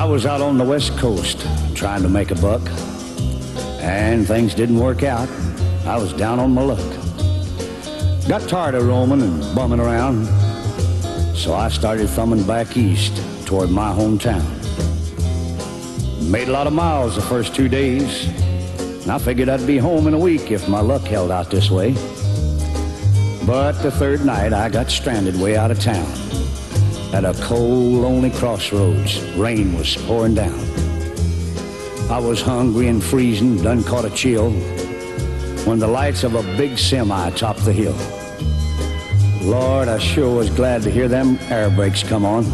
I was out on the West Coast trying to make a buck, and things didn't work out. I was down on my luck. Got tired of roaming and bumming around, so I started thumbing back east toward my hometown. Made a lot of miles the first 2 days, and I figured I'd be home in a week if my luck held out this way. But the third night I got stranded way out of town at a cold, lonely crossroads. Rain was pouring down. I was hungry and freezing, done caught a chill, when the lights of a big semi topped the hill. Lord, I sure was glad to hear them air brakes come on.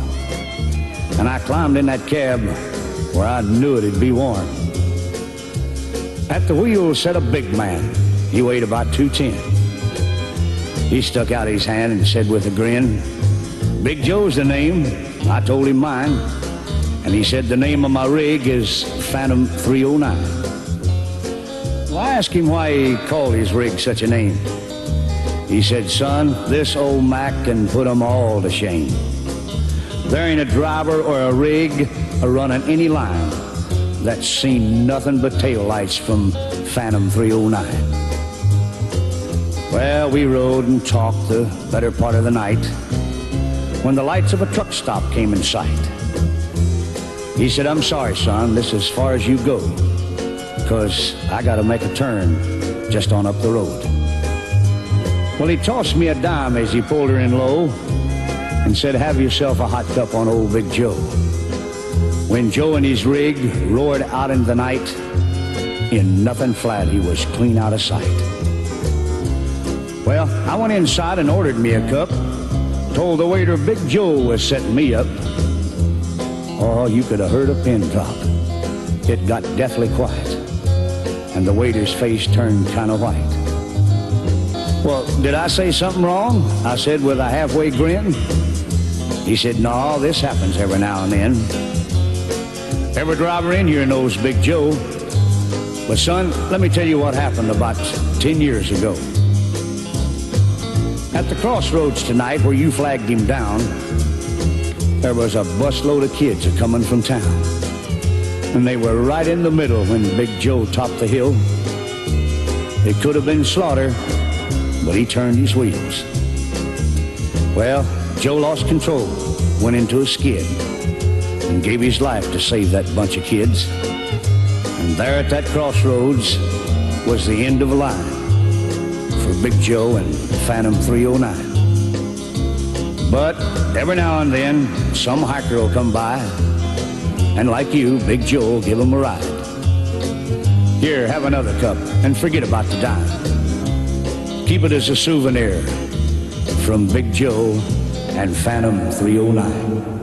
And I climbed in that cab where I knew it'd be warm. At the wheel sat a big man. He weighed about 210. He stuck out his hand and said with a grin, "Big Joe's the name." I told him mine, and he said the name of my rig is Phantom 309. Well, I asked him why he called his rig such a name. He said, "Son, this old Mac can put 'em all to shame. There ain't a driver or a rig a-running any line that's seen nothing but taillights from Phantom 309. Well, we rode and talked the better part of the night when the lights of a truck stop came in sight. He said, "I'm sorry, son, this is as far as you go, 'cause I gotta make a turn just on up the road." Well, he tossed me a dime as he pulled her in low and said, "Have yourself a hot cup on old Big Joe." When Joe and his rig roared out into the night, in nothing flat, he was clean out of sight. Well, I went inside and ordered me a cup, told the waiter Big Joe was setting me up. Oh, you could have heard a pin drop. It got deathly quiet, and the waiter's face turned kind of white. "Well, did I say something wrong?" I said with a halfway grin. He said, "No, this happens every now and then. Every driver in here knows Big Joe. But son, let me tell you what happened about 10 years ago. At the crossroads tonight where you flagged him down, there was a busload of kids a-coming from town. And they were right in the middle when Big Joe topped the hill. It could have been slaughter, but he turned his wheels. Well, Joe lost control, went into a skid, and gave his life to save that bunch of kids. And there at that crossroads was the end of a line for Big Joe and Phantom 309. But every now and then, some hiker will come by, and like you, Big Joe will give him a ride. Here, have another cup, and forget about the dime. Keep it as a souvenir from Big Joe and Phantom 309.